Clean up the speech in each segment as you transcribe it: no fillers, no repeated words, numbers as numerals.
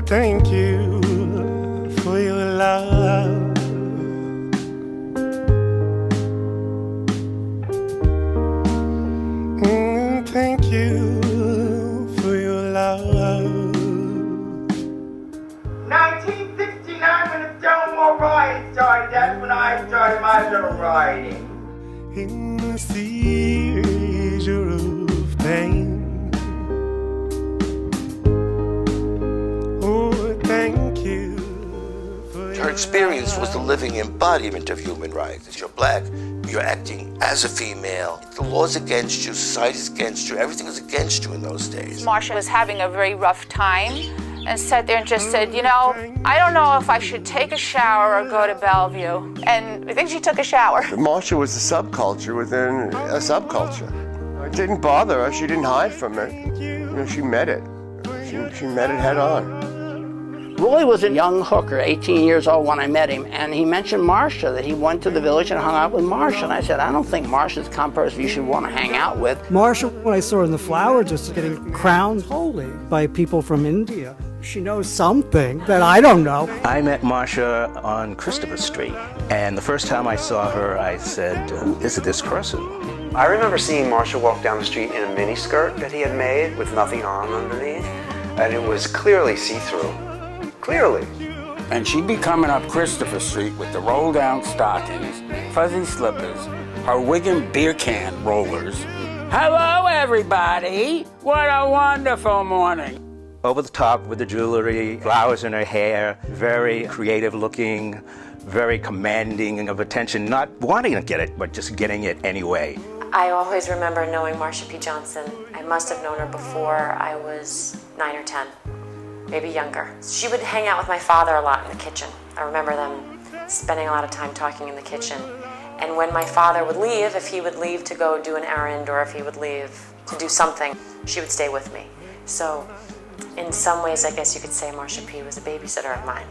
thank you for your love. Thank you for your love. 1969, when the Stonewall Riots started, that's when I started my little rioting. In the seizure of pain. Oh, thank you for Her experience was the living embodiment of human rights. If you're black, you're acting as a female. The law's against you, society's against you, everything was against you in those days. Marsha was having a very rough time and sat there and just said, you know, I don't know if I should take a shower or go to Bellevue. And I think she took a shower. Marsha was a subculture within a subculture. It didn't bother her. She didn't hide from it. You know, she met it. She met it head on. Roy was a young hooker, 18 years old when I met him, and he mentioned Marsha, that he went to the village and hung out with Marsha. And I said, I don't think Marsha's the kind of person you should want to hang out with. Marsha, when I saw her in the flower, just getting crowned holy by people from India. She knows something that I don't know. I met Marsha on Christopher Street, and the first time I saw her, I said, who is this person? I remember seeing Marsha walk down the street in a miniskirt that he had made with nothing on underneath, and it was clearly see-through. Clearly. And she'd be coming up Christopher Street with the roll-down stockings, fuzzy slippers, her Wigan beer can rollers. Hello, everybody! What a wonderful morning. Over the top with the jewelry, flowers in her hair, very creative looking, very commanding of attention, not wanting to get it, but just getting it anyway. I always remember knowing Marsha P Johnson. I must have known her before I was 9 or 10. Maybe younger. She would hang out with my father a lot in the kitchen. I remember them spending a lot of time talking in the kitchen. And when my father would leave, if he would leave to go do an errand or if he would leave to do something, she would stay with me. So in some ways, I guess you could say Marsha P was a babysitter of mine.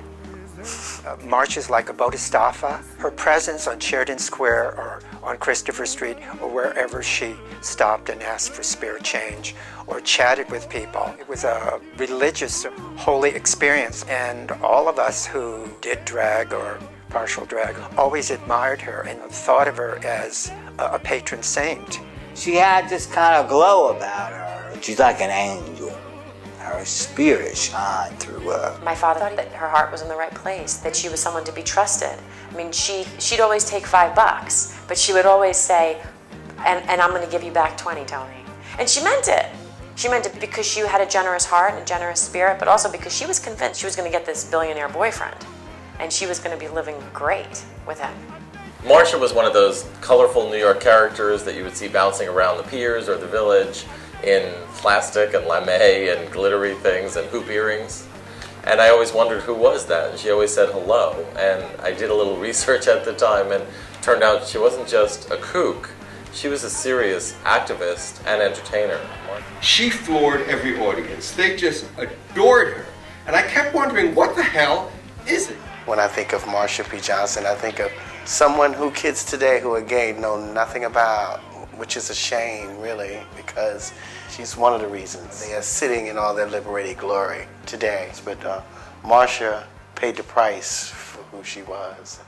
Marsha's like a bodhisattva. Her presence on Sheridan Square or on Christopher Street or wherever she stopped and asked for spirit change or chatted with people. It was a religious, holy experience, and all of us who did drag or partial drag always admired her and thought of her as a patron saint. She had this kind of glow about her. She's like an angel. Her spirit shined through her. My father thought that her heart was in the right place, that she was someone to be trusted. I mean, she'd always take $5, but she would always say, and I'm going to give you back 20, Tony. And she meant it. She meant it because she had a generous heart and a generous spirit, but also because she was convinced she was going to get this billionaire boyfriend, and she was going to be living great with him. Marsha was one of those colorful New York characters that you would see bouncing around the piers or the village in plastic and lame and glittery things and hoop earrings. And I always wondered who was that, and she always said hello. And I did a little research at the time, and it turned out she wasn't just a kook, she was a serious activist and entertainer. She floored every audience. They just adored her. And I kept wondering, what the hell is it? When I think of Marsha P Johnson, I think of someone who kids today who again know nothing about, which is a shame, really, because she's one of the reasons they are sitting in all their liberated glory today. But Marsha paid the price for who she was.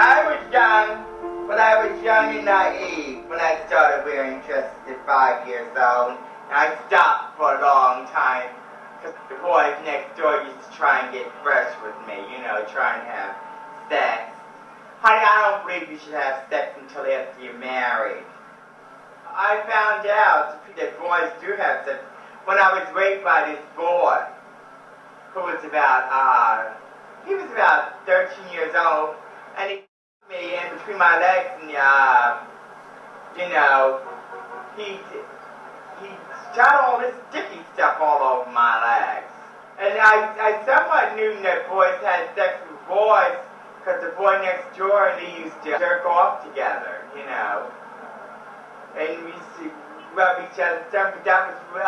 I was young, but I was young and naive when I started wearing dresses at 5 years old. And I stopped for a long time because the boys next door used to try and get fresh with me, you know, try and have sex. Honey, I don't believe you should have sex until after you're married. I found out that boys do have sex when I was raped by this boy who was about, he was about 13 years old, and he me in between my legs and, you know, he shot all this sticky stuff all over my legs. And I somewhat knew that boys had sex with boys because the boy next door and they used to jerk off together, you know. And we used to rub each other's stuff, but that was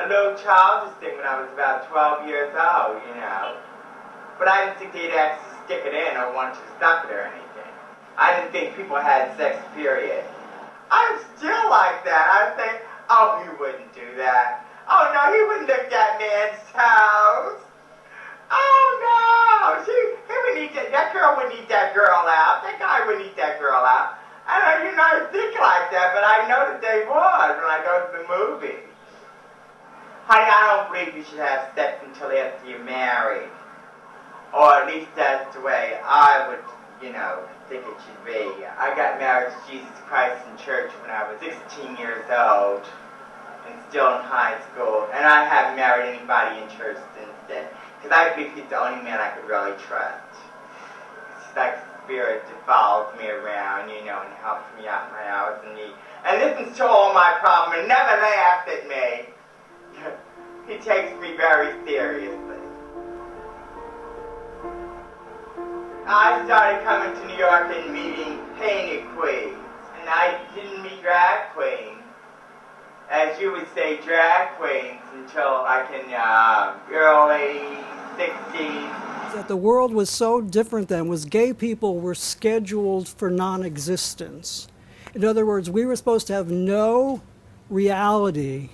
a little childish thing when I was about 12 years old, you know. But I didn't think they'd actually stick it in or want you to stop it or anything. I didn't think people had sex, period. I'm still like that. I say, oh, he wouldn't do that. Oh, no, he wouldn't lick that man's toes. Oh, no, he wouldn't eat that girl wouldn't eat that girl out. That guy wouldn't eat that girl out. I think like that, but I know that they would when I go to the movies. Honey, I don't believe you should have sex until after you're married. Or at least that's the way I would, think it should be. I got married to Jesus Christ in church when I was 16 years old and still in high school. And I haven't married anybody in church since then. Because I think he's the only man I could really trust. It's like a spirit that follows me around, and helps me out in my hours of need. And listens to all my problems and never laughs at me. He takes me very seriously. I started coming to New York and meeting painted queens. And I didn't meet drag queens, as you would say, drag queens, until like in early 60s. That the world was so different then was gay people were scheduled for non-existence. In other words, we were supposed to have no reality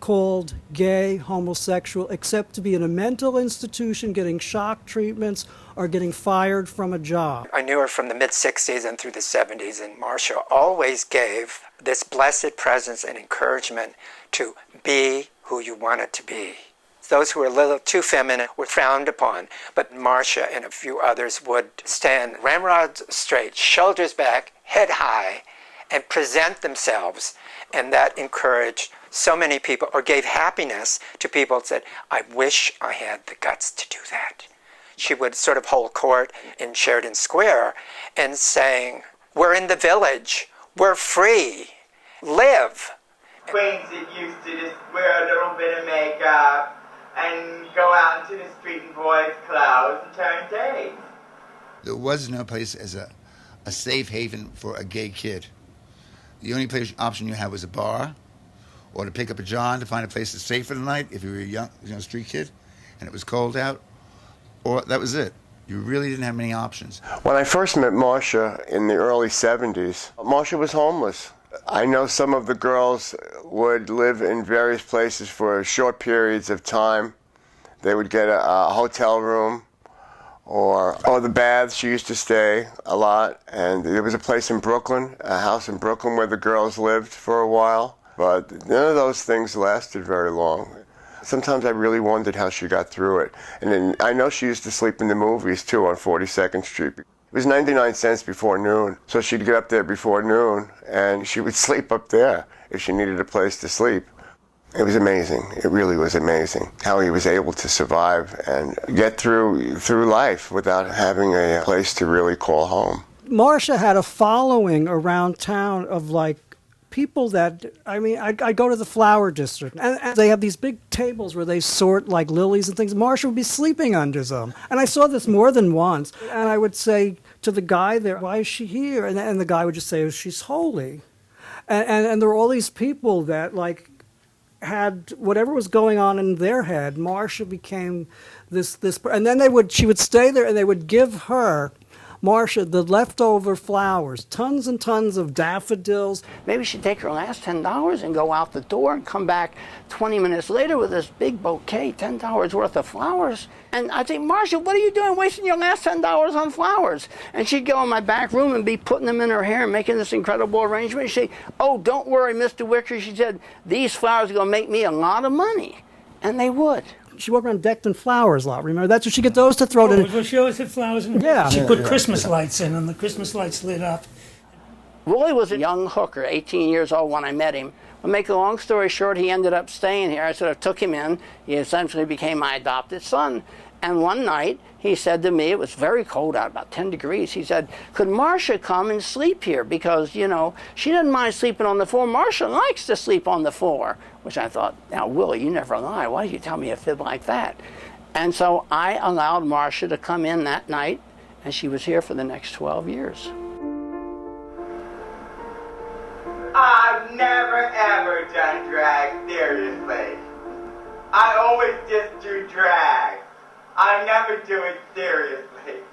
called gay, homosexual, except to be in a mental institution getting shock treatments or getting fired from a job. I knew her from the mid-60s and through the 70s, and Marsha always gave this blessed presence and encouragement to be who you wanted to be. Those who were a little too feminine were frowned upon, but Marsha and a few others would stand ramrod straight, shoulders back, head high, and present themselves, and that encouraged so many people, or gave happiness to people that said, I wish I had the guts to do that. She would sort of hold court in Sheridan Square and saying, we're in the village, we're free, live. Queens that used to just wear a little bit of makeup and go out into the street in boys' clothes and turn days. There was no place as a safe haven for a gay kid. The only place option you had was a bar, or to pick up a John to find a place that's safe for the night if you were a young street kid and it was cold out, or that was it. You really didn't have many options. When I first met Marsha in the early 70s, Marsha was homeless. I know some of the girls would live in various places for short periods of time. They would get a hotel room or the baths. She used to stay a lot. And there was a place in Brooklyn, a house in Brooklyn where the girls lived for a while. But none of those things lasted very long. Sometimes I really wondered how she got through it. And then I know she used to sleep in the movies, too, on 42nd Street. It was 99 cents before noon, so she'd get up there before noon, and she would sleep up there if she needed a place to sleep. It was amazing. It really was amazing how he was able to survive and get through life without having a place to really call home. Marsha had a following around town of people that, I go to the flower district, and they have these big tables where they sort lilies and things. Marsha would be sleeping under them. And I saw this more than once. And I would say to the guy there, why is she here? And the guy would just say, she's holy. And there were all these people that had whatever was going on in their head. Marsha became this, and then she would stay there and they would give her, Marsha, the leftover flowers, tons and tons of daffodils. Maybe she'd take her last $10 and go out the door and come back 20 minutes later with this big bouquet, $10 worth of flowers. And I'd say, Marsha, what are you doing wasting your last $10 on flowers? And she'd go in my back room and be putting them in her hair and making this incredible arrangement. She'd say, oh, don't worry, Mr. Wicker. She said, these flowers are going to make me a lot of money. And they would. She walked around decked in flowers a lot, remember? That's what she get those to throw in. Well, she always had flowers in. Yeah. She put Christmas lights in, and the Christmas lights lit up. Roy was a young hooker, 18 years old when I met him. To make a long story short, he ended up staying here. I sort of took him in. He essentially became my adopted son. And one night, he said to me, it was very cold out, about 10 degrees. He said, could Marsha come and sleep here? Because, she doesn't mind sleeping on the floor. Marsha likes to sleep on the floor. Which I thought, now, Willie, you never lie. Why did you tell me a fib like that? And so I allowed Marsha to come in that night, and she was here for the next 12 years. I've never, ever done drag seriously. I always just do drag. I never do it seriously.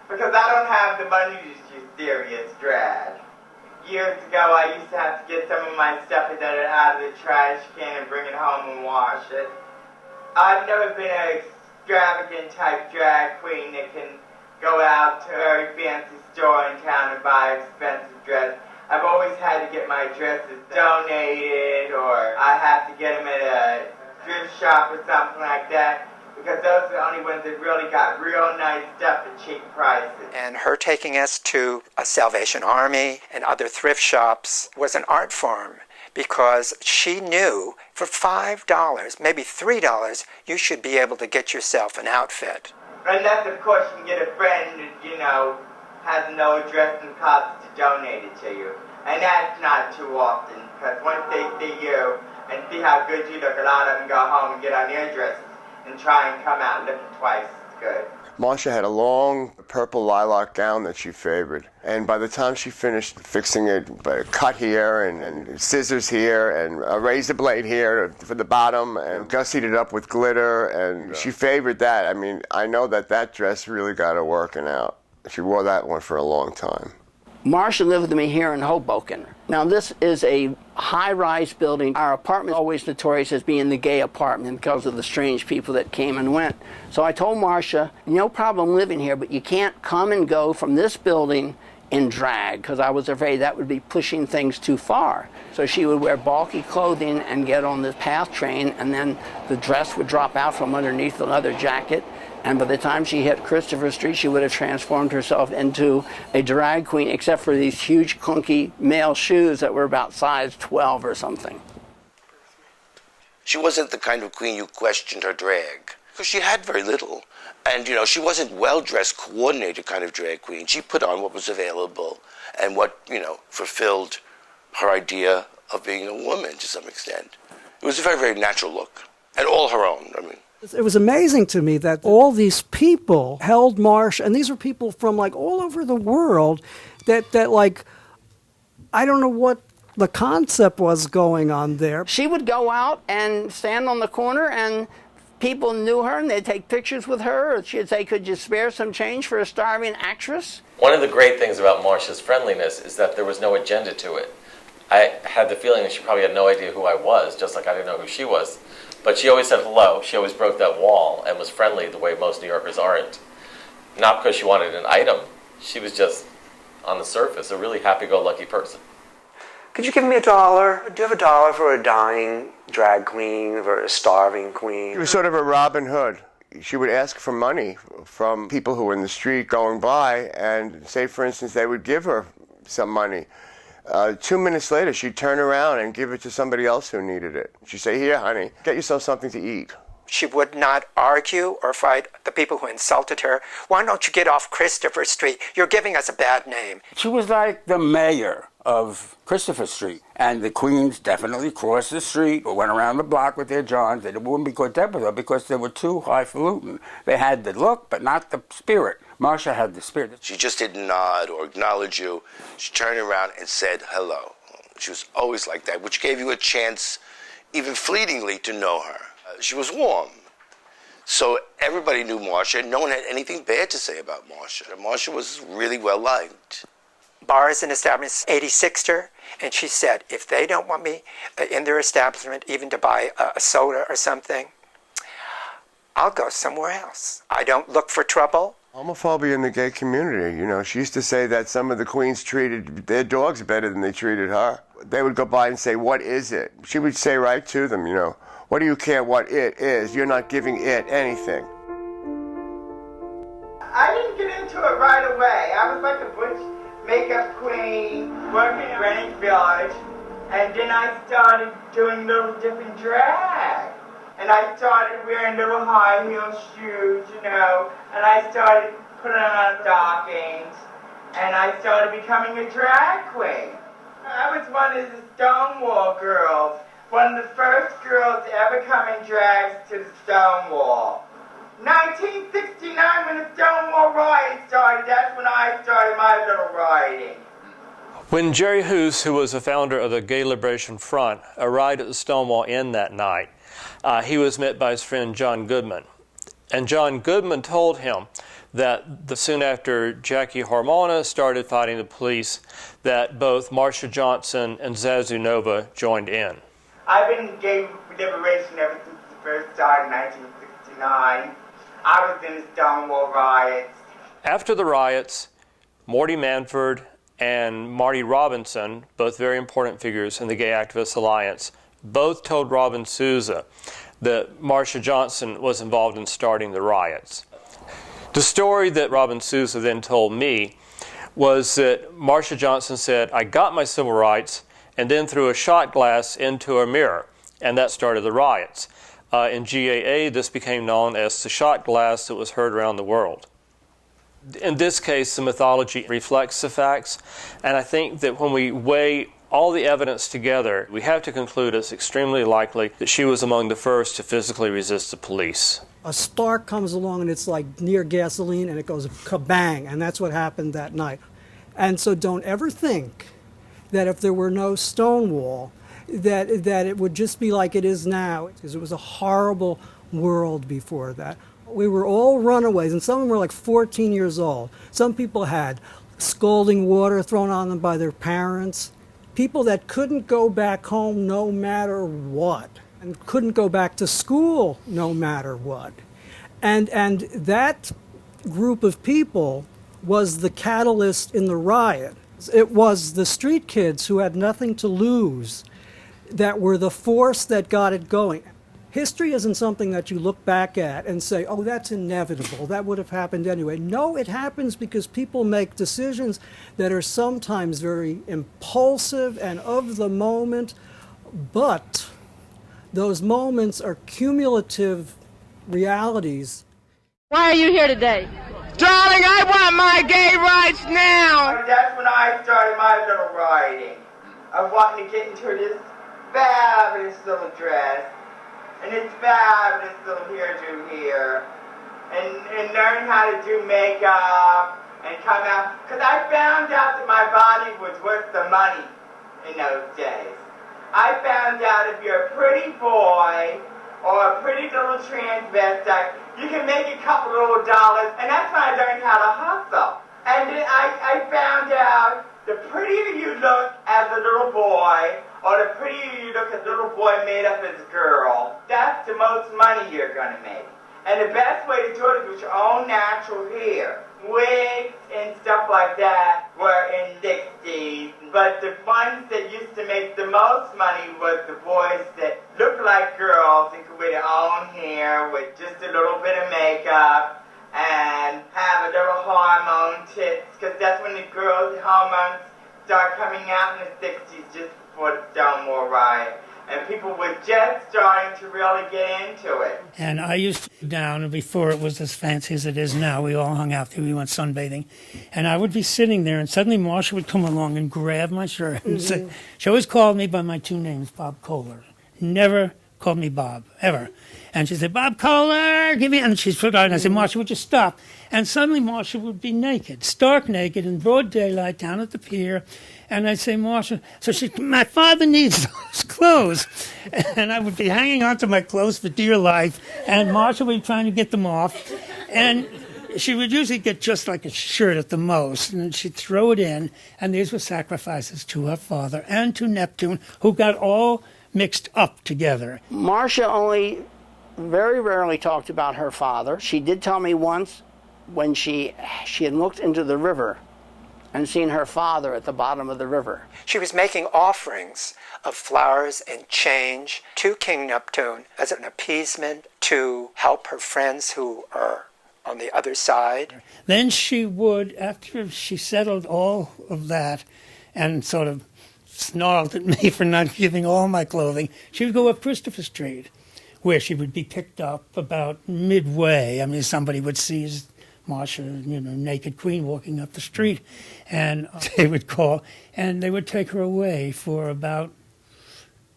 Because I don't have the money to do serious drag. Years ago, I used to have to get some of my stuff out of the trash can and bring it home and wash it. I've never been an extravagant type drag queen that can go out to a very fancy store in town and buy expensive dress. I've always had to get my dresses donated, or I have to get them at a thrift shop or something like that, because those are the only ones that really got real nice stuff at cheap prices. And her taking us to a Salvation Army and other thrift shops was an art form, because she knew for $5, maybe $3, you should be able to get yourself an outfit. Unless, of course, you can get a friend that, has no address and costs to donate it to you. And that's not too often, because once they see you and see how good you look, a lot of them go home and get on their dresses and try and come out looking twice as good. Marsha had a long purple lilac gown that she favored. And by the time she finished fixing it, by a cut here and scissors here and a razor blade here for the bottom and gussied it up with glitter, and she favored that. I mean, I know that dress really got her working out. She wore that one for a long time. Marsha lived with me here in Hoboken. Now, this is a high-rise building. Our apartment is always notorious as being the gay apartment because of the strange people that came and went. So I told Marsha, no problem living here, but you can't come and go from this building in drag, because I was afraid that would be pushing things too far. So she would wear bulky clothing and get on the PATH train, and then the dress would drop out from underneath the leather jacket. And by the time she hit Christopher Street, she would have transformed herself into a drag queen, except for these huge, clunky male shoes that were about size 12 or something. She wasn't the kind of queen you questioned her drag, because she had very little. And, she wasn't well-dressed, coordinated kind of drag queen. She put on what was available and what, fulfilled her idea of being a woman to some extent. It was a very, very natural look, and all her own, It was amazing to me that all these people held Marsha, and these were people from all over the world that I don't know what the concept was going on there. She would go out and stand on the corner, and people knew her and they'd take pictures with her, or she'd say, "Could you spare some change for a starving actress?" One of the great things about Marsha's friendliness is that there was no agenda to it. I had the feeling that she probably had no idea who I was, just like I didn't know who she was. But she always said hello. She always broke that wall and was friendly the way most New Yorkers aren't. Not because she wanted an item. She was just, on the surface, a really happy-go-lucky person. Could you give me $1? Do you have $1 for a dying drag queen, for a starving queen? She was sort of a Robin Hood. She would ask for money from people who were in the street going by, and say, for instance, they would give her some money. 2 minutes later, she'd turn around and give it to somebody else who needed it. She'd say, "Here, honey, get yourself something to eat." She would not argue or fight the people who insulted her. "Why don't you get off Christopher Street? You're giving us a bad name." She was like the mayor of Christopher Street. And the queens definitely crossed the street or went around the block with their johns. They wouldn't be caught up with her because they were too highfalutin. They had the look, but not the spirit. Marsha had the spirit. She just didn't nod or acknowledge you. She turned around and said hello. She was always like that, which gave you a chance, even fleetingly, to know her. She was warm. So everybody knew Marsha. No one had anything bad to say about Marsha. Marsha was really well liked. Bars and establishments 86'd her, and she said, if they don't want me in their establishment even to buy a soda or something, I'll go somewhere else. I don't look for trouble. Homophobia in the gay community, she used to say that some of the queens treated their dogs better than they treated her. They would go by and say, "What is it?" She would say right to them, "What do you care what it is? You're not giving it anything." I didn't get into it right away. I was like a butch makeup queen working in Greenwich Village, and then I started doing little different drag. And I started wearing little high heel shoes, and I started putting on stockings, and I started becoming a drag queen. I was one of the Stonewall girls, one of the first girls to ever come in drags to the Stonewall. 1969, when the Stonewall Riots started, that's when I started my little rioting. When Jerry Hoos, who was the founder of the Gay Liberation Front, arrived at the Stonewall Inn that night, he was met by his friend John Goodman. And John Goodman told him that soon after Jackie Harmona started fighting the police, that both Marsha Johnson and Zazu Nova joined in. I've been in gay liberation ever since the first started in 1969. I was in the Stonewall Riots. After the riots, Morty Manford and Marty Robinson, both very important figures in the Gay Activist Alliance, both told Robin Souza that Marsha Johnson was involved in starting the riots. The story that Robin Souza then told me was that Marsha Johnson said, "I got my civil rights," and then threw a shot glass into a mirror, and that started the riots. In GAA, this became known as the shot glass that was heard around the world. In this case, the mythology reflects the facts, and I think that when we weigh all the evidence together, we have to conclude it's extremely likely that she was among the first to physically resist the police. A spark comes along and it's like near gasoline and it goes kabang, and that's what happened that night. And so don't ever think that if there were no Stonewall, that it would just be like it is now, because it was a horrible world before that. We were all runaways, and some of them were like 14 years old. Some people had scalding water thrown on them by their parents. People that couldn't go back home no matter what, and couldn't go back to school no matter what. And that group of people was the catalyst in the riot. It was the street kids who had nothing to lose that were the force that got it going. History isn't something that you look back at and say, oh, that's inevitable, that would have happened anyway. No, it happens because people make decisions that are sometimes very impulsive and of the moment, but those moments are cumulative realities. Why are you here today? Darling, I want my gay rights now! That's when I started my little rioting. of wanting to get into this fabulous little dress and this fabulous little hairdo here and learn how to do makeup and come out. Because I found out that my body was worth the money in those days. I found out if you're a pretty boy or a pretty little transvestite, you can make a couple little dollars, and that's when I learned how to hustle. And then I found out the prettier you look as a little boy, or the prettier you look as a little boy made up as a girl, that's the most money you're going to make. And the best way to do it is with your own natural hair. Wigs and stuff like that were in the 60s, but the ones that used to make the most money was the boys that looked like girls and could wear their own hair with just a little bit of makeup and have a little hormone tits, because that's when the girls' hormones start coming out in the 60s, just before the Stonewall Riot. And people were just starting to really get into it. And I used to go down, before it was as fancy as it is now, we all hung out there, we went sunbathing. And I would be sitting there, and suddenly Marsha would come along and grab my shirt. And say, she always called me by my two names, Bob Kohler. Never called me Bob, ever. And she'd say, Bob Kohler, give me, and she'd put out, and I said, Marsha, would you stop? And suddenly Marsha would be naked, stark naked, in broad daylight, down at the pier. And I'd say, Marsha, so she, my father needs those clothes. And I would be hanging on to my clothes for dear life, and Marsha would be trying to get them off. And she would usually get just like a shirt at the most, and she'd throw it in, and these were sacrifices to her father and to Neptune, who got all mixed up together. Marsha only very rarely talked about her father. She did tell me once when she had looked into the river and seen her father at the bottom of the river. She was making offerings of flowers and change to King Neptune as an appeasement to help her friends who are on the other side. Then she would, after she settled all of that and sort of snarled at me for not giving all my clothing, she would go up Christopher Street, where she would be picked up about midway. I mean, somebody would see Marsha, naked queen walking up the street, and they would call, and they would take her away for about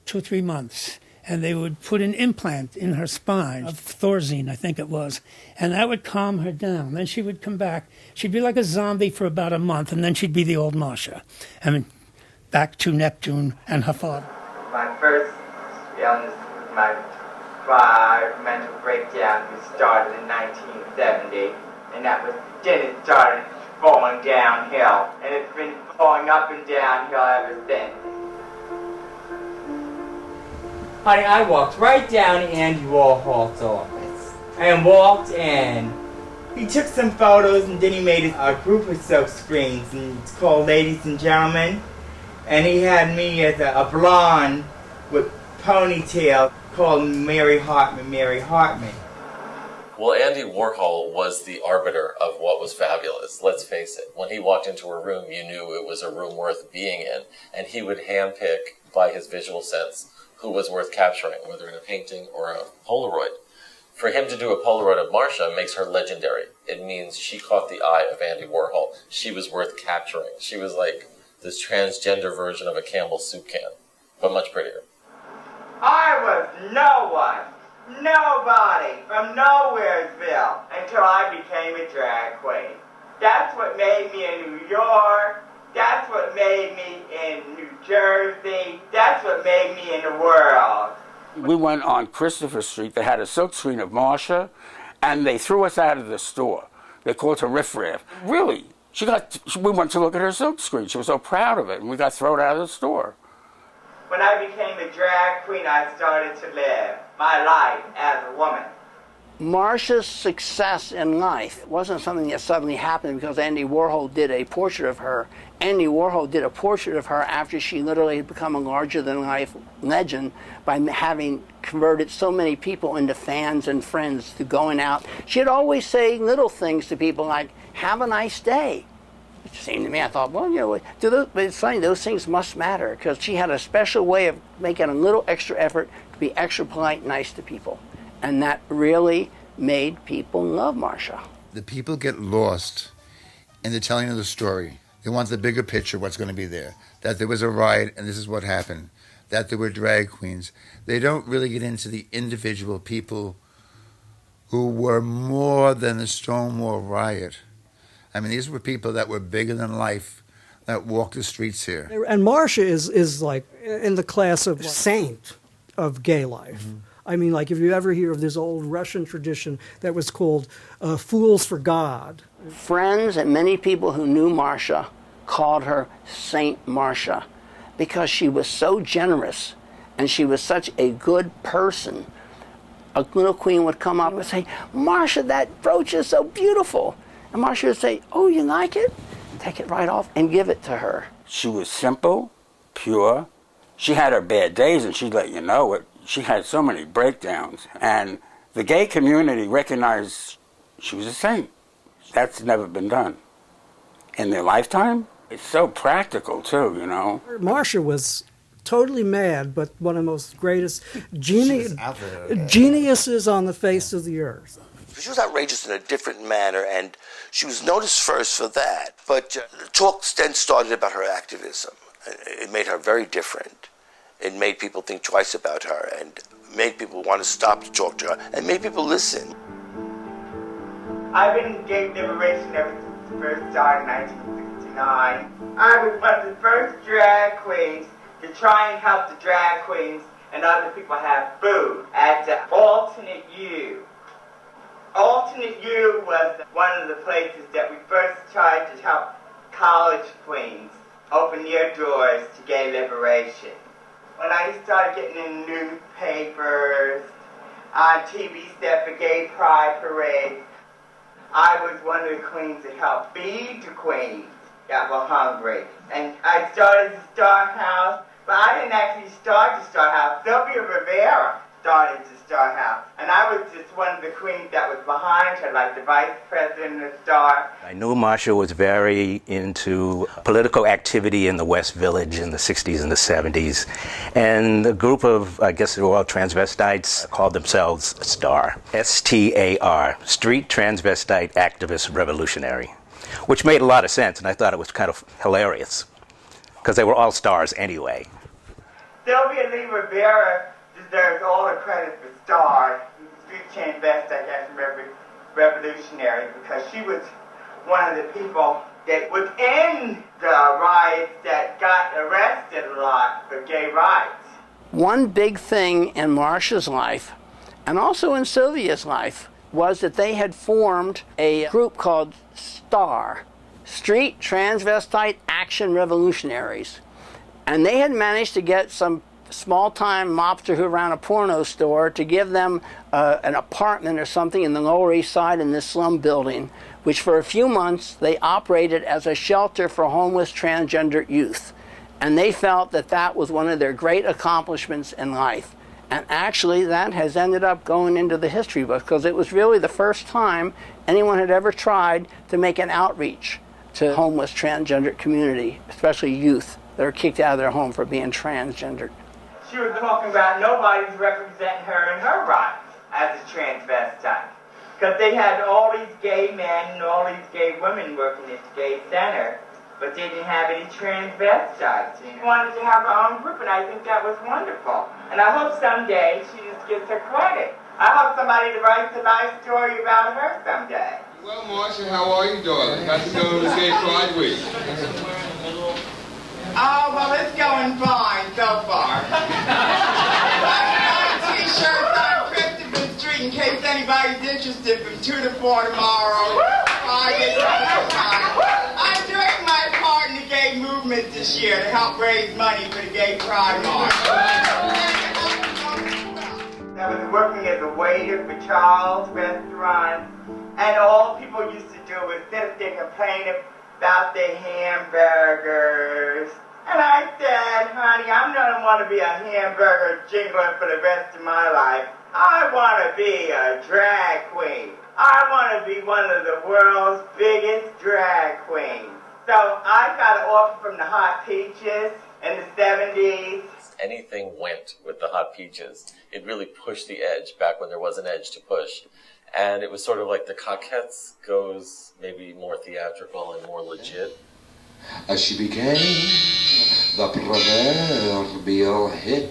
2 or 3 months, and they would put an implant in her spine, of Thorazine, I think it was, and that would calm her down. Then she would come back. She'd be like a zombie for about a month, and then she'd be the old Marsha. I mean, back to Neptune and her father. My first illness, my mental breakdown, was started in 1970. And then it started falling downhill. And it's been falling up and downhill ever since. Honey, I walked right down to Andy Warhol's office and walked in. He took some photos and then he made a group of silk screens, and it's called Ladies and Gentlemen. And he had me as a blonde with ponytail called Mary Hartman, Mary Hartman. Well, Andy Warhol was the arbiter of what was fabulous, let's face it. When he walked into a room, you knew it was a room worth being in, and he would handpick by his visual sense who was worth capturing, whether in a painting or a Polaroid. For him to do a Polaroid of Marsha makes her legendary. It means she caught the eye of Andy Warhol. She was worth capturing. She was like this transgender version of a Campbell's soup can, but much prettier. I was no one, nobody from Nowheresville until I became a drag queen. That's what made me in New York. That's what made me in New Jersey. That's what made me in the world. We went on Christopher Street. They had a silk screen of Marsha, and they threw us out of the store. They called her Riff Raff. Really, we went to look at her silk screen. She was so proud of it, and we got thrown out of the store. When I became a drag queen, I started to live my life as a woman. Marsha's success in life wasn't something that suddenly happened because Andy Warhol did a portrait of her. Andy Warhol did a portrait of her after she literally had become a larger-than-life legend by having converted so many people into fans and friends to going out. She'd always say little things to people like, "Have a nice day." It seemed to me, I thought, well, you know, but it's funny, those things must matter because she had a special way of making a little extra effort to be extra polite and nice to people. And that really made people love Marsha. The people get lost in the telling of the story. They want the bigger picture, what's going to be there. That there was a riot and this is what happened. That there were drag queens. They don't really get into the individual people who were more than the Stonewall Riot. I mean, these were people that were bigger than life that walked the streets here. And Marsha is like in the class of saint of gay life. Mm-hmm. I mean, like if you ever hear of this old Russian tradition that was called Fools for God. Friends and many people who knew Marsha called her Saint Marsha because she was so generous and she was such a good person. A little queen would come up and say, "Marsha, that brooch is so beautiful." And Marsha would say, "Oh, you like it?" Take it right off and give it to her. She was simple, pure. She had her bad days and she'd let you know it. She had so many breakdowns. And the gay community recognized she was a saint. That's never been done. In their lifetime, it's so practical too, you know. Marsha was totally mad, but one of the most greatest geniuses on the face of the earth. She was outrageous in a different manner, and she was noticed first for that. But talk then started about her activism. It made her very different. It made people think twice about her, and made people want to stop to talk to her, and made people listen. I've been in gay liberation ever since it first started in 1969. I was one of the first drag queens to try and help the drag queens and other people have food at the Alternate U. Alternate U was one of the places that we first tried to help college queens open their doors to gay liberation. When I started getting in newspapers, on TV set for gay pride parades, I was one of the queens that helped feed the queens that were hungry. And I started the Star House, but I didn't actually start the Star House. Sylvia Rivera started the Star House. And I was just one of the queens that was behind her, like the vice president of the Star. I knew Marsha was very into political activity in the West Village in the 60s and the 70s. And a group of, I guess they were all transvestites, called themselves STAR. S-T-A-R, Street Transvestite Activist Revolutionary, which made a lot of sense, and I thought it was kind of hilarious, because they were all stars anyway. Sylvia Lee Rivera deserves all the credit for STAR, Street Transvestite Activist Revolutionary, because she was one of the people that was in the riots that got arrested a lot for gay rights. One big thing in Marsha's life, and also in Sylvia's life, was that they had formed a group called STAR, Street Transvestite Action Revolutionaries. And they had managed to get some small-time mobster who ran a porno store to give them an apartment or something in the Lower East Side in this slum building, which for a few months they operated as a shelter for homeless transgender youth. And they felt that that was one of their great accomplishments in life. And actually that has ended up going into the history books because it was really the first time anyone had ever tried to make an outreach to homeless transgender community, especially youth that are kicked out of their home for being transgendered. She was talking about nobody's representing her in her rights as a transvestite. Because they had all these gay men and all these gay women working at the gay center, but they didn't have any transvestites. She wanted to have her own group, and I think that was wonderful. And I hope someday she just gets her credit. I hope somebody writes a nice story about her someday. Well, Marsha, how are you, darling? How's it going with Gay Pride Week? Oh, well, it's going fine so far. I've got t-shirts on Christopher Street in case anybody's interested from 2 to 4 tomorrow. Friday, I'm doing my part in the gay movement this year to help raise money for the Gay Pride March. I was working as a waiter for Charles' restaurant, and all people used to do was sit there and complain about their hamburgers. And I said, honey, I'm not want to be a hamburger jingler for the rest of my life. I want to be a drag queen. I want to be one of the world's biggest drag queens. So I got an offer from the Hot Peaches in the 70s. Anything went with the Hot Peaches. It really pushed the edge back when there was an edge to push. And it was sort of like the Coquettes goes maybe more theatrical and more legit. As she became the proverbial hit.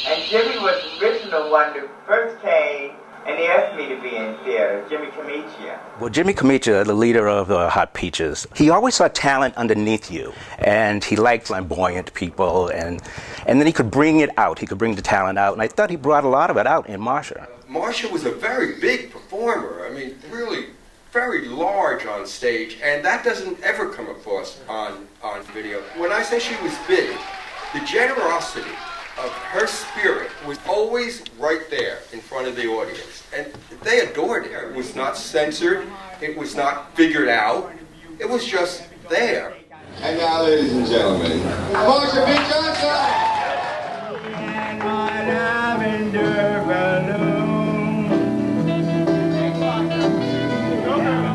And Jimmy was the original one who first came and he asked me to be in theater, Jimmy Camicia. Well, Jimmy Camicia, the leader of the Hot Peaches, he always saw talent underneath you, and he liked flamboyant people, and then he could bring it out. He could bring the talent out, and I thought he brought a lot of it out in Marsha. Marsha was a very big performer. I mean, really very large on stage, and that doesn't ever come across on video. When I say she was big, the generosity of her spirit was always right there in front of the audience, and they adored her. It was not censored, it was not figured out, it was just there. And now, ladies and gentlemen, Marsha P Johnson!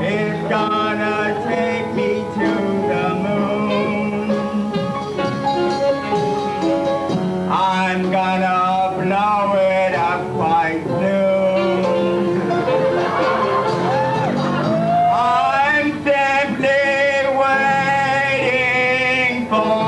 It's gonna take me to the moon. I'm gonna blow it up quite soon. I'm simply waiting for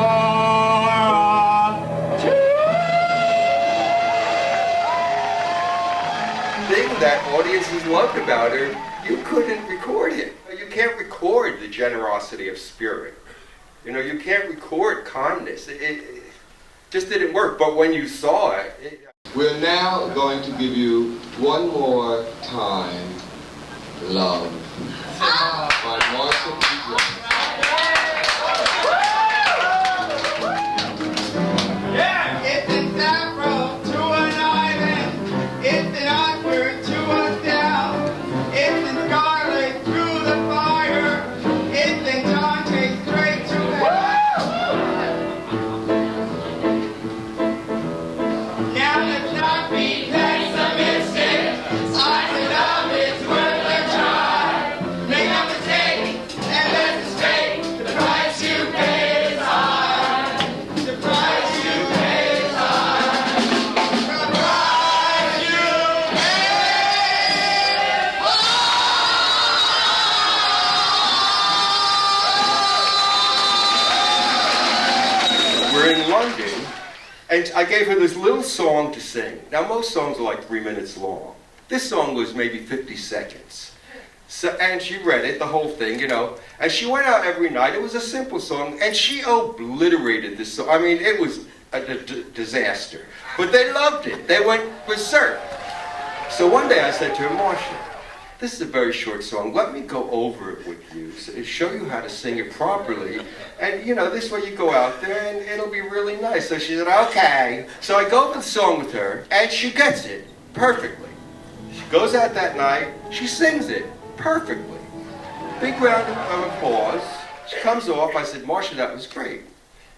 The thing that audiences loved about her, you couldn't record it. You can't record the generosity of spirit. You know, you can't record kindness. It just didn't work. But when you saw it... We're now going to give you one more time, Love, by Marsha P Johnson. Yeah, it's in Saffron to an island. It's in Oxford to a town. It's in Scarlet through the fire. It's in Dante straight to hell. Now let's not be pessimistic. I love is worth a try. Make no mistake and let's straight. The price you pay is high. The price you pay is high. The price you We're in London, and I gave her this little song to sing. Now, most songs are like 3 minutes long. This song was maybe 50 seconds. So, and she read it, the whole thing, you know. And she went out every night. It was a simple song, and she obliterated this song. I mean, it was a disaster. But they loved it. They went berserk. So one day I said to her, Marsha, this is a very short song. Let me go over it with you, so show you how to sing it properly. And, you know, this way you go out there and it'll be really nice. So she said, okay. So I go over the song with her, and she gets it perfectly. She goes out that night, she sings it perfectly. Big round of applause. She comes off. I said, Marsha, that was great.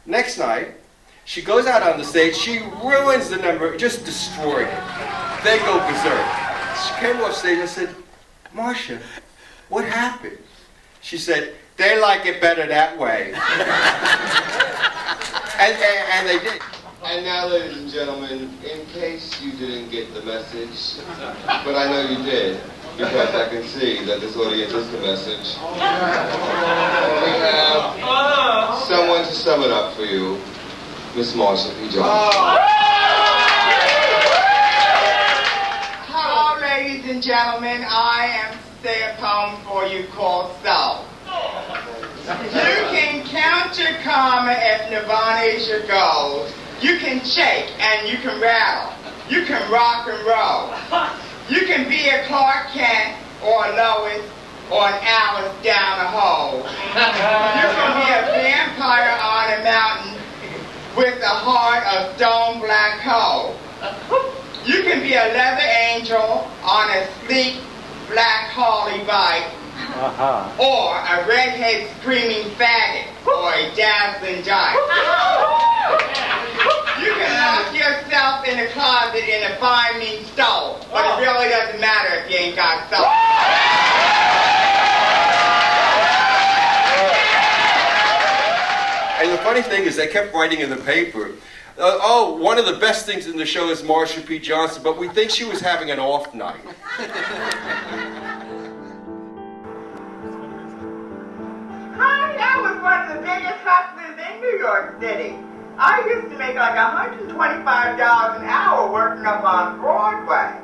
Next night, she goes out on the stage. She ruins the number, just destroyed it. They go berserk. She came off stage. I said, Marsha, what happened? She said, they like it better that way. and they did. And now, ladies and gentlemen, in case you didn't get the message, but I know you did, because I can see that this audience is the message. We have someone to sum it up for you, Miss Marsha P Johnson. Hello, ladies and gentlemen. I am to say a poem for you called Soul. You can count your karma if Nirvana is your goal. You can shake and you can rattle. You can rock and roll. You can be a Clark Kent or a Lois or an Alice down a hole. You can be a vampire on a mountain with a heart of stone black coal. You can be a leather angel on a sleek black Harley bike. Or a redhead screaming faggot, or a dazzling dyke. You can lock yourself in a closet in a fine mean stove, but it really doesn't matter if you ain't got soul. And the funny thing is, they kept writing in the paper, oh, one of the best things in the show is Marsha P Johnson, but we think she was having an off night. Hi, I was one of the biggest hustlers in New York City. I used to make like $125 an hour working up on Broadway.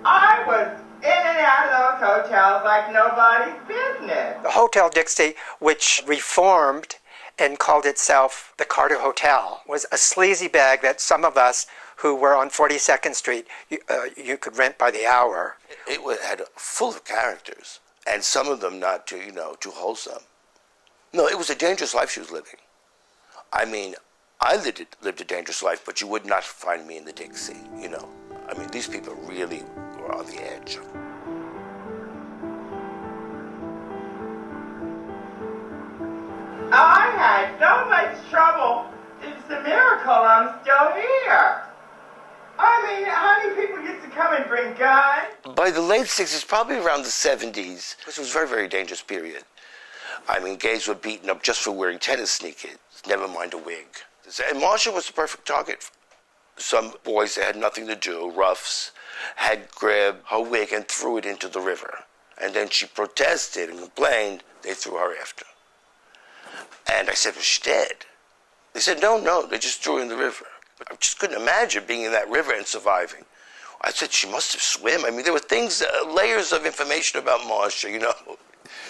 I was in and out of those hotels like nobody's business. The Hotel Dixie, which reformed and called itself the Carter Hotel, was a sleazy bag that some of us who were on 42nd Street, you could rent by the hour. It had full of characters, and some of them not too, too wholesome. No, it was a dangerous life she was living. I mean, I lived a dangerous life, but you would not find me in the Dixie, I mean, these people really were on the edge. I had so much trouble. It's a miracle I'm still here. I mean, how many people used to come and bring guns? By the late 60s, probably around the 70s, which was a very, very dangerous period. I mean, gays were beaten up just for wearing tennis sneakers, never mind a wig. And Marsha was the perfect target. Some boys that had nothing to do, roughs, had grabbed her wig and threw it into the river. And then she protested and complained. They threw her after. And I said, was she dead? They said, no, they just threw her in the river. I just couldn't imagine being in that river and surviving. I said, she must have swum. I mean, there were things, layers of information about Marsha,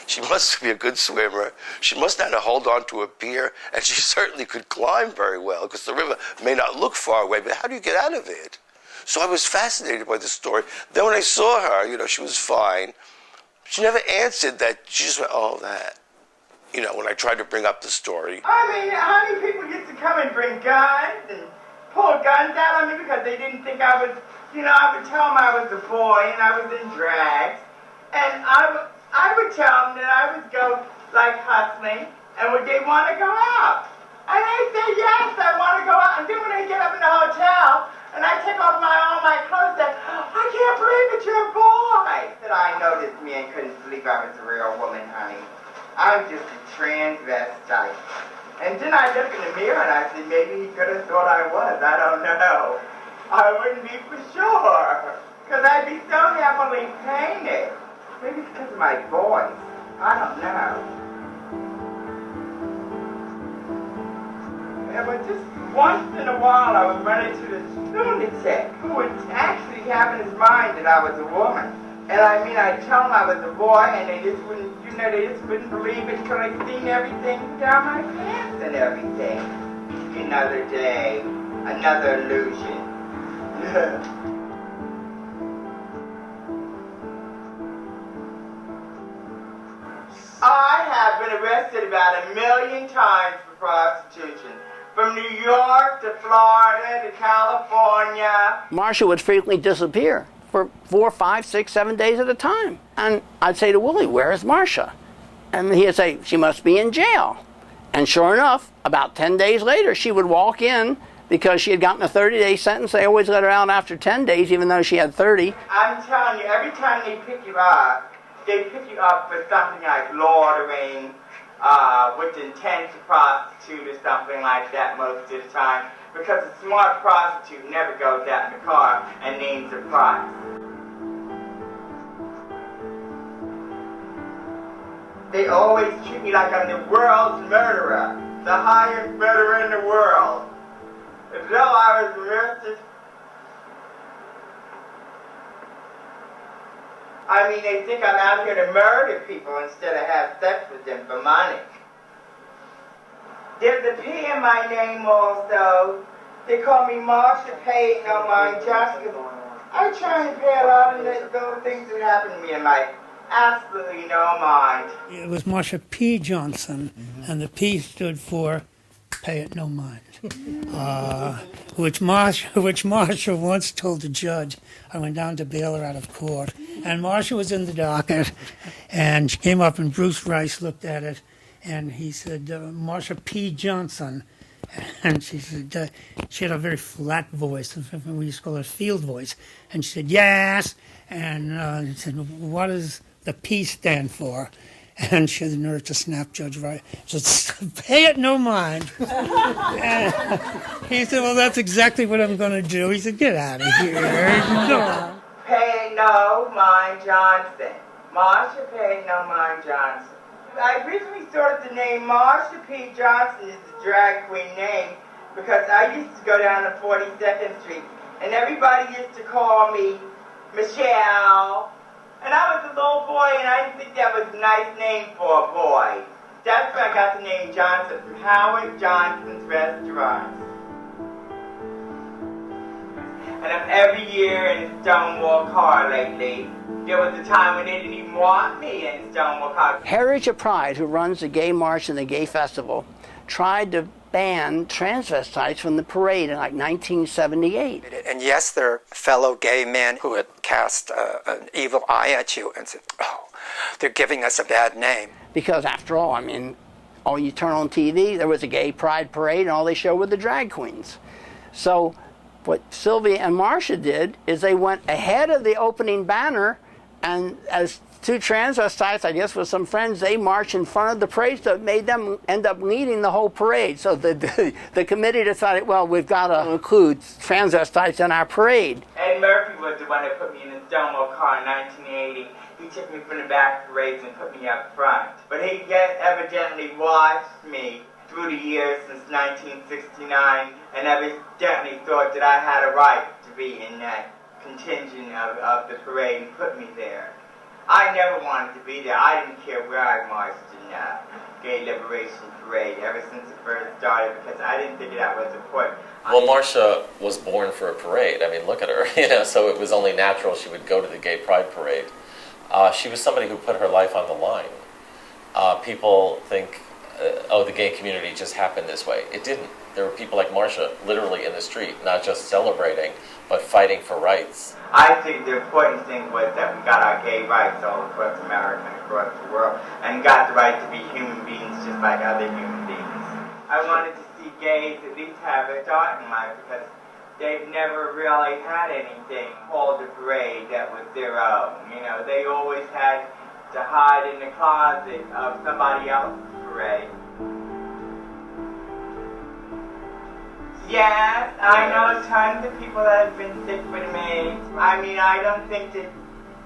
She must be a good swimmer. She must know how to hold on to a pier, and she certainly could climb very well, because the river may not look far away, but how do you get out of it? So I was fascinated by the story. Then when I saw her, she was fine. She never answered that. She just went, oh, that. When I tried to bring up the story. I mean, how many people used to come and bring guns and pull guns out on me because they didn't think I was, I would tell them I was a boy and I was in drags. And I would tell them that I would go, like, hustling, and would they want to go out? And they say, yes, I want to go out. And then when they get up in the hotel, and I take off all my clothes, they say, I can't believe it's your boy. That I noticed me and couldn't sleep. I was a real woman, honey. I'm just a transvestite. And then I look in the mirror and I said, maybe he could have thought I was. I don't know. I wouldn't be for sure. Because I'd be so heavily painted. Maybe it's because of my voice. I don't know. Yeah, but just once in a while I would run into this lunatic who would actually have in his mind that I was a woman. And I mean, I'd tell them I was a boy, and they just wouldn't believe it until they seen everything down my pants and everything. Another day, another illusion. about 1 million times for prostitution. From New York to Florida to California. Marsha would frequently disappear for 4, 5, 6, 7 days at a time. And I'd say to Willie, where is Marsha? And he'd say, she must be in jail. And sure enough, about 10 days later, she would walk in because she had gotten a 30-day sentence. They always let her out after 10 days, even though she had 30. I'm telling you, every time they pick you up, they pick you up for something like loitering, with intent to prostitute or something like that most of the time, because a smart prostitute never goes out in the car and names a price. They always treat me like I'm the world's murderer, the highest murderer in the world. As though I was arrested. I mean, they think I'm out here to murder people instead of have sex with them for money. There's a P in my name also. They call me Marsha P Johnson. I try and pay a lot of those things that happen to me in life. Absolutely no mind. It was Marsha P Johnson, and the P stood for pay it no mind. Which Marsha once told the judge. I went down to bail her out of court, and Marsha was in the docket, and she came up, and Bruce Rice looked at it, and he said, Marsha P Johnson. And she said, she had a very flat voice, we used to call her field voice, and she said, yes, and he said, what does the P stand for? And she had the nerve to snap Judge Rice. She said, pay it no mind. And he said, well, that's exactly what I'm going to do. He said, get out of here. No. Pay no mind Johnson. Marsha Pay no mind Johnson. I originally started the name Marsha P Johnson is the drag queen name because I used to go down to 42nd Street and everybody used to call me Michelle. And I was a little boy, and I didn't think that was a nice name for a boy. That's where I got the name Johnson, from Howard Johnson's Restaurants. And I'm every year in a Stonewall car lately. There was a time when they didn't even want me in a Stonewall car. Heritage of Pride, who runs the Gay March and the Gay Festival, tried to ban transvestites from the parade in like 1978. And yes, there are fellow gay men who had cast an evil eye at you and said, oh, they're giving us a bad name. Because after all, I mean, all you turn on TV, there was a gay pride parade and all they showed were the drag queens. So what Sylvia and Marsha did is they went ahead of the opening banner, and as two transvestites, I guess with some friends, they marched in front of the parade, so it made them end up leading the whole parade. So the committee decided, well, we've got to include transvestites in our parade. Ed Murphy was the one that put me in the Stonewall car in 1980. He took me from the back parades and put me up front. But he evidently watched me through the years since 1969 and evidently thought that I had a right to be in that contingent of the parade and put me there. I never wanted to be there. I didn't care where I marched in the Gay Liberation Parade ever since it first started because I didn't think that was important. Well, Marsha was born for a parade. I mean, look at her. So it was only natural she would go to the Gay Pride Parade. She was somebody who put her life on the line. People think, oh, the gay community just happened this way. It didn't. There were people like Marsha literally in the street, not just celebrating, but fighting for rights. I think the important thing was that we got our gay rights all across America and across the world, and got the right to be human beings just like other human beings. I wanted to see gays at least have a start in life because they've never really had anything called a parade that was their own. You know, they always had to hide in the closet of somebody else's parade. Yes, I know tons of people that have been sick with me. I mean, I don't think that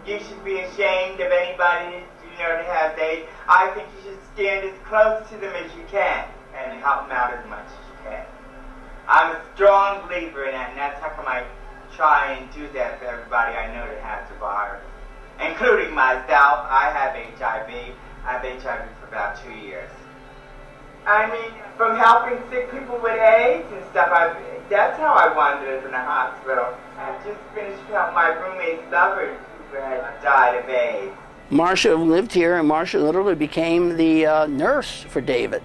you should be ashamed of anybody, to have AIDS. I think you should stand as close to them as you can and help them out as much as you can. I'm a strong believer in that, and that's how come I try and do that for everybody I know that has the virus, including myself. I have HIV. I have HIV for about 2 years. I mean, from helping sick people with AIDS and stuff, that's how I wound up in the hospital. I just finished helping my roommate suffered who had died of AIDS. Marsha lived here, and Marsha literally became the nurse for David.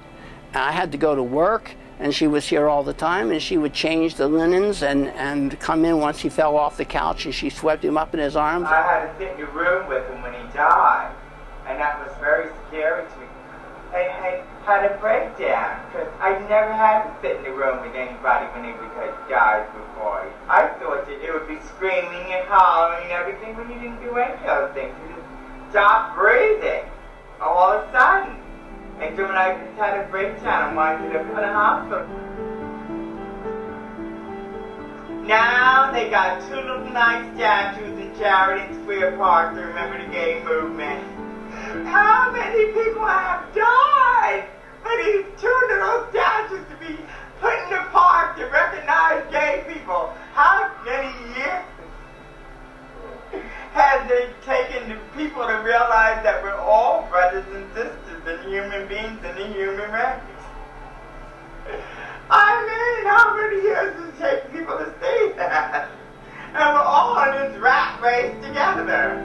I had to go to work, and she was here all the time, and she would change the linens and come in once he fell off the couch, and she swept him up in his arms. I had to sit in the room with him when he died, and that was very scary to me. I had a breakdown, because I never had to sit in the room with anybody when they died before. I thought that it would be screaming and hollering and everything, but you didn't do any of those things. You just stopped breathing all of a sudden. And so when I just had a breakdown, I wanted to put in a hospital. Now they got 2 little nice statues in Charity Square Park to remember the gay movement. How many people have died for these 2 little statues to be put in the park to recognize gay people? How many years has it taken the people to realize that we're all brothers and sisters and human beings in the human race? I mean, how many years does it take people to see that? And we're all in this rat race together.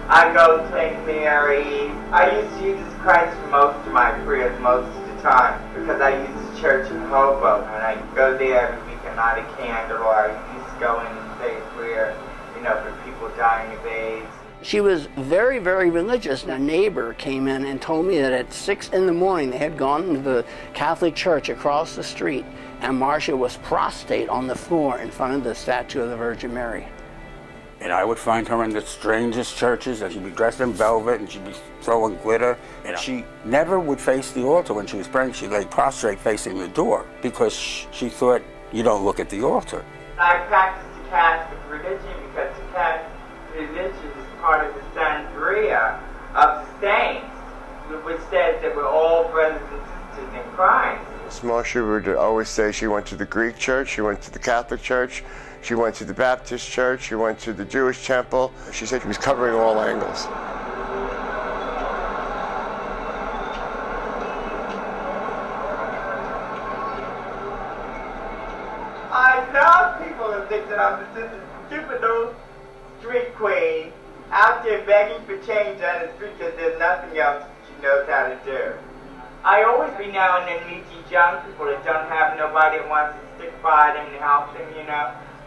I go to St. Mary's. I use Jesus Christ for most of my prayers, most of the time, because I use the church in Hoboken, and I go there every week and light a candle, or I used to go in and say a prayer, for people dying of AIDS. She was very, very religious. A neighbor came in and told me that at 6 in the morning they had gone to the Catholic church across the street, and Marsha was prostrate on the floor in front of the statue of the Virgin Mary. And I would find her in the strangest churches, and she'd be dressed in velvet, and she'd be throwing glitter. And she never would face the altar when she was praying. She lay prostrate facing the door, because she thought, you don't look at the altar. I practice the Catholic religion because the Catholic religion is part of the Sangria of the Saints, which says that we're all brothers and sisters in Christ. Marsha would always say she went to the Greek church, she went to the Catholic church, she went to the Baptist church, she went to the Jewish temple. She said she was covering all angles. I love people who think that I'm just a stupid little street queen out there begging for change on the street because there's nothing else she knows how to do. I always be now and then meet these young people that don't have nobody that wants to stick by them and help them,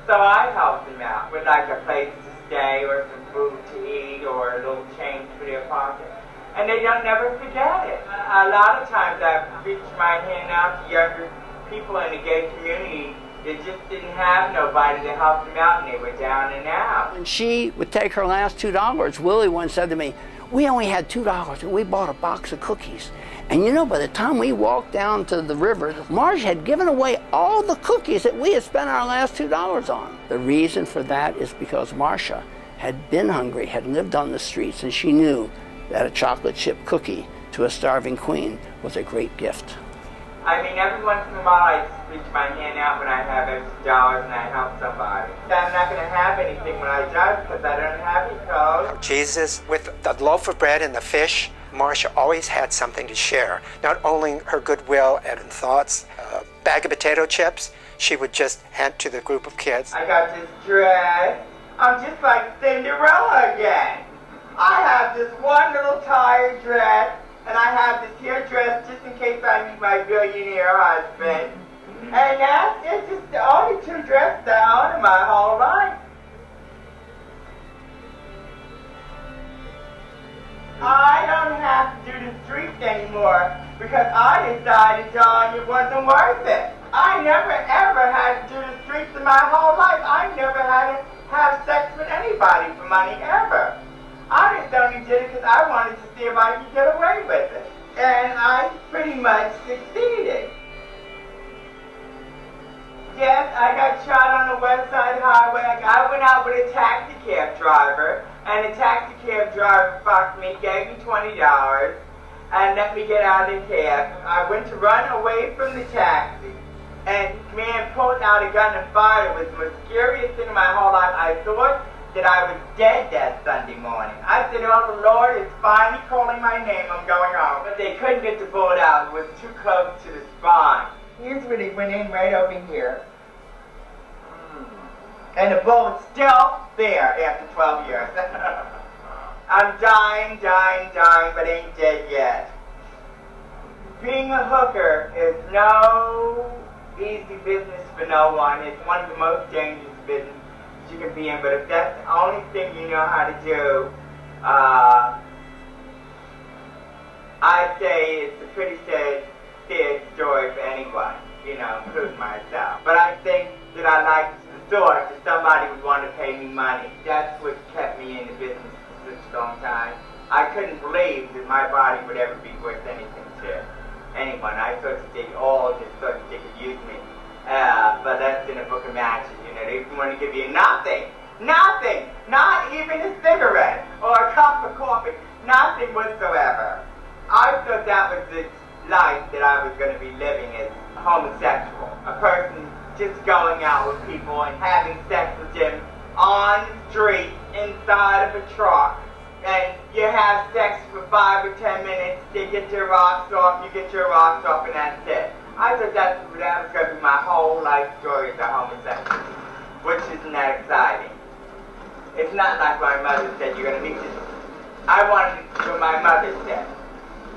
So I help them out with like a place to stay or some food to eat or a little change for their pocket. And they don't never forget it. A lot of times I've reached my hand out to younger people in the gay community that just didn't have nobody to help them out and they were down and out. When she would take her last $2, Willie once said to me, we only had $2 and we bought a box of cookies. And by the time we walked down to the river, Marsha had given away all the cookies that we had spent our last $2 on. The reason for that is because Marsha had been hungry, had lived on the streets, and she knew that a chocolate chip cookie to a starving queen was a great gift. I mean, every once in a while I reach my hand out when I have extra dollars and I help somebody. I'm not going to have anything when I die because I don't have any clothes. Jesus, with the loaf of bread and the fish, Marsha always had something to share. Not only her goodwill and thoughts, a bag of potato chips, she would just hand to the group of kids. I got this dress. I'm just like Cinderella again. I have this one little tired dress, and I have this here dress just in case I meet my billionaire husband. And that's it, just the only 2 dresses I own in my whole life. I don't have to do the streets anymore because I decided, John, it wasn't worth it. I never ever had to do the streets in my whole life. I never had to have sex with anybody for money ever. I just only did it because I wanted to see if I could get away with it. And I pretty much succeeded. Yes, I got shot on the West Side Highway. I went out with a taxi cab driver, and the taxi cab driver fucked me, gave me $20, and let me get out of the cab. I went to run away from the taxi, and man pulled out a gun and fired. It was the most scariest thing in my whole life. I thought that I was dead that Sunday morning. I said, oh, the Lord is finally calling my name. I'm going home. But they couldn't get the bullet out. It was too close to the spine. Here's where they went in right over here. And the bullet still there after 12 years. I'm dying, but ain't dead yet. Being a hooker is no easy business for no one. It's one of the most dangerous businesses you can be in, but if that's the only thing you know how to do, I'd say it's a pretty sad story for anyone, including myself. But I think that I like the thought that somebody would want to pay me money. That's what kept me in the business for such a long time. I couldn't believe that my body would ever be worth anything to anyone. I thought that they all just thought that they could use me. But that's in a book of matches, They want to give you nothing, not even a cigarette or a cup of coffee, nothing whatsoever. I thought that was the life that I was going to be living as homosexual. A person just going out with people and having sex with them on the street, inside of a truck. And you have sex for 5 or 10 minutes, they get their rocks off, you get your rocks off, and that's it. I thought that was going to be my whole life story as a homosexual, which isn't that exciting. It's not like my mother said, you're going to meet this. I wanted to do what my mother said.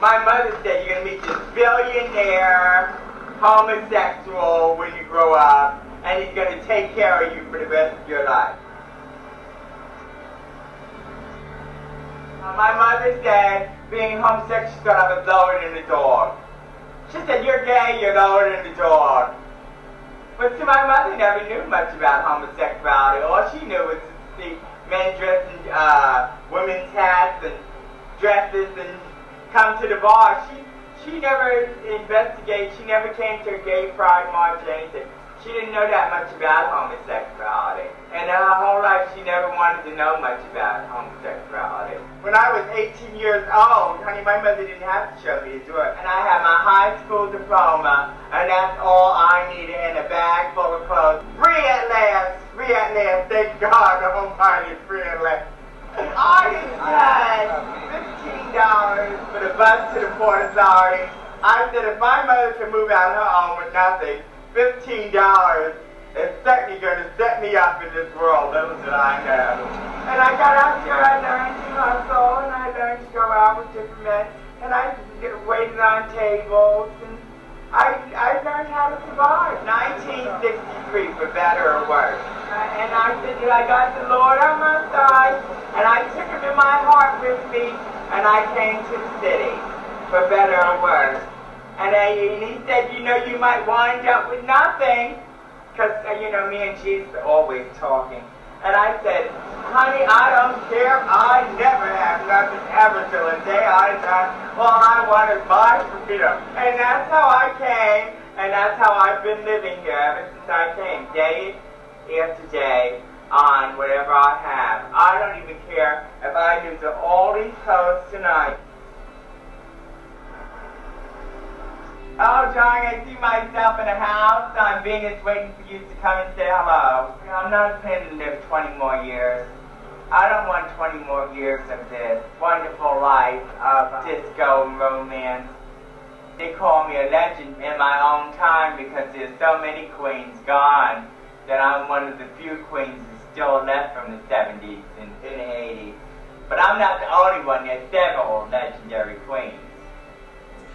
My mother said, you're going to meet this billionaire homosexual when you grow up, and he's going to take care of you for the rest of your life. My mother said, being homosexual, she thought I was lower than the dog. She said, you're gay, you're lower than the dog. But see, my mother never knew much about homosexuality. All she knew was to see men dressed in women's hats and dresses and come to the bar. She never investigated, she never came to a gay pride march or anything. She didn't know that much about homosexuality. And her whole life she never wanted to know much about homosexuality. When I was 18 years old, honey, my mother didn't have to show me to do it. And I had my high school diploma, and that's all I needed in a bag full of clothes. Free at last, thank God Almighty, free at last. I had $15 for the bus to the Port Authority. I said if my mother could move out her own with nothing, $15 is certainly going to set me up in this world, little did I know. And I got out there, I learned to hustle, and I learned to go out with different men, and I waited on tables, and I learned how to survive. 1963, for better or worse. And I said, I got the Lord on my side, and I took him in my heart with me, and I came to the city, for better or worse. And he said, you might wind up with nothing, because, me and Jesus are always talking. And I said, honey, I don't care. I never have nothing ever till the day I die. All I want is my freedom. And that's how I came, and that's how I've been living here ever since I came, day after day, on whatever I have. I don't even care if I lose all these clothes tonight. Oh, Johnny, I see myself in a house on Venus waiting for you to come and say hello. I'm not planning to live 20 more years. I don't want 20 more years of this wonderful life of disco and romance. They call me a legend in my own time because there's so many queens gone that I'm one of the few queens that's still left from the 70s and the 80s. But I'm not the only one. There's several legendary queens.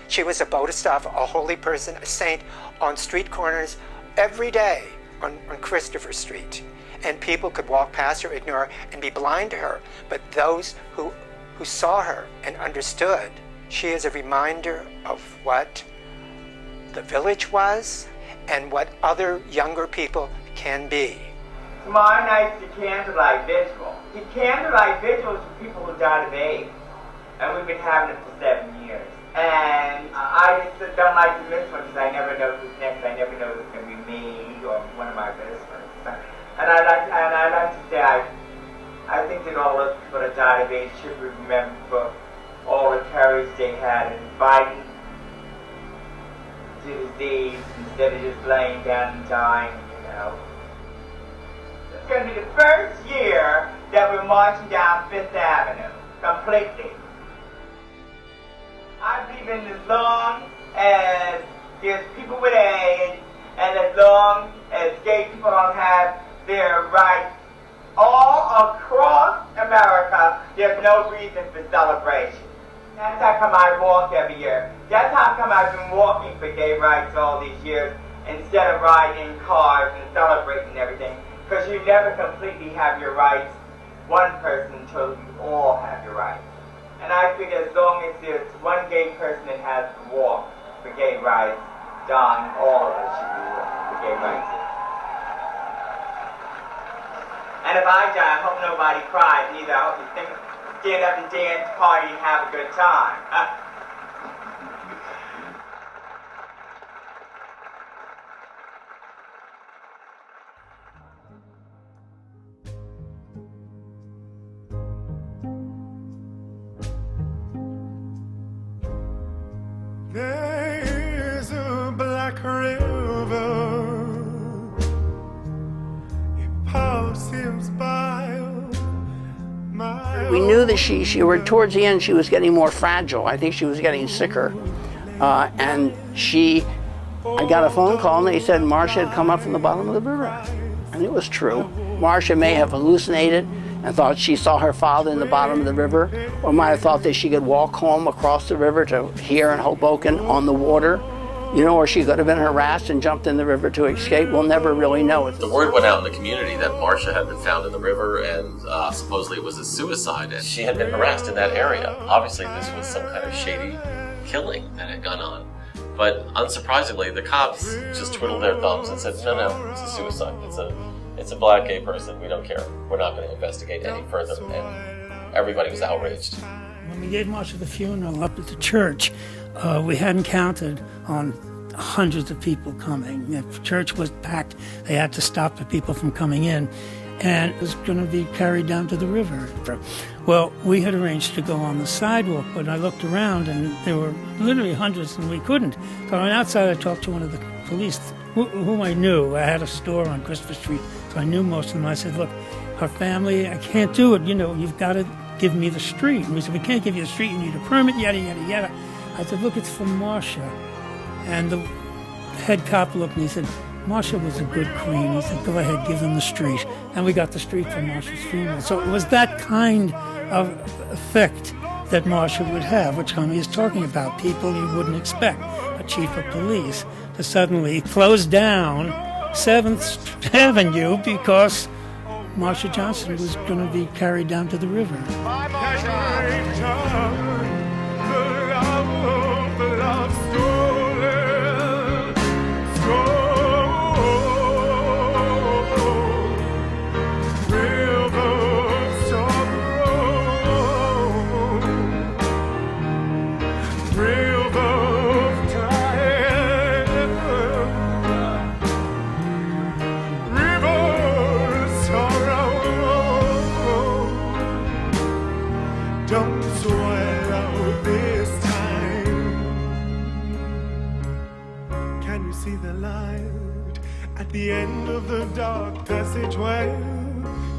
She was a bodhisattva, a holy person, a saint on street corners every day on Christopher Street. And people could walk past her, ignore her, and be blind to her. But those who saw her and understood, she is a reminder of what the village was and what other younger people can be. Tomorrow night's the candlelight vigil. The candlelight vigil is for people who died of AIDS. And we've been having it for 7 years. And I just don't like to miss one because I never know who's next. I never know if it's going to be me or one of my best friends. And I like to say I think that all those people that died of AIDS should be remembered for all the courage they had in fighting the disease instead of just laying down and dying, It's going to be the first year that we're marching down Fifth Avenue completely. I believe in as long as there's people with AIDS and as long as gay people don't have their rights all America, there's no reason for celebration. That's how come I walk every year. That's how come I've been walking for gay rights all these years instead of riding in cars and celebrating everything. Because you never completely have your rights, one person, until you all have your rights. And I figure as long as there's one gay person that has to walk for gay rights, Don, all of us should be walking for gay rights. And if I die, I hope nobody cries either. I hope you stand up and dance, party, and have a good time. There's a black river, it passes by my. We knew that she were towards the end, she was getting more fragile. I think she was getting sicker. And I got a phone call and they said Marsha had come up from the bottom of the river. And it was true. Marsha may have hallucinated and thought she saw her father in the bottom of the river, or might have thought that she could walk home across the river to here in Hoboken on the water, or she could have been harassed and jumped in the river to escape. We'll never really know. The word went out in the community that Marsha had been found in the river and supposedly it was a suicide. And she had been harassed in that area. Obviously this was some kind of shady killing that had gone on. But unsurprisingly, the cops just twiddled their thumbs and said, no, it's a suicide. It's a black gay person. We don't care. We're not going to investigate any further. And everybody was outraged. When we gave Marsha the funeral up at the church, we hadn't counted on hundreds of people coming. The church was packed. They had to stop the people from coming in. And it was going to be carried down to the river. Well, we had arranged to go on the sidewalk, but I looked around and there were literally hundreds and we couldn't. So I went outside, I talked to one of the police whom I knew. I had a store on Christopher Street, so I knew most of them. I said, look, her family, I can't do it. You've got to give me the street. And we said, we can't give you the street, you need a permit, yada, yada, yada. I said, look, it's for Marsha. And the head cop looked and he said, Marsha was a good queen. He said, go ahead, give them the street. And we got the street for Marsha's funeral. So it was that kind of effect that Marsha would have, which Tommy is talking about, people you wouldn't expect. A chief of police to suddenly close down 7th Avenue because Marsha Johnson was going to be carried down to the river. Bye, Marsha. The love stolen. See the light at the end of the dark passageway.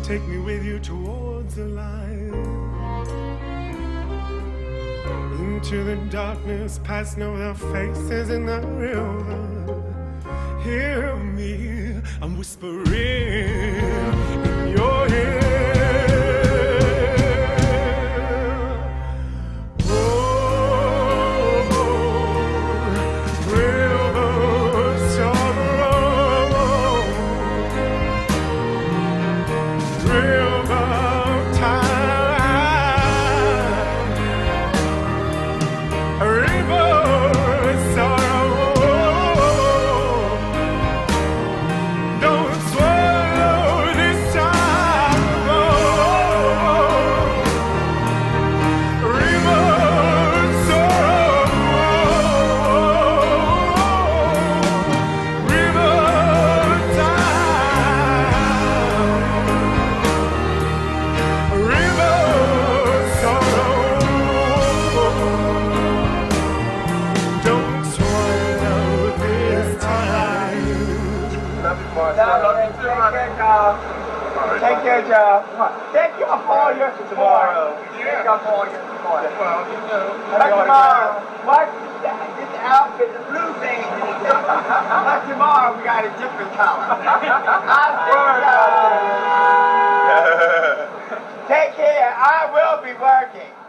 Take me with you towards the light. Into the darkness, past know their faces in the river. Hear me, I'm whispering in your ear. Take care, Joe. Thank you for all your tomorrow. Thank you for all your support. But tomorrow, what? This outfit, the blue thing. But tomorrow we got a different color. I'll Take care. I will be working.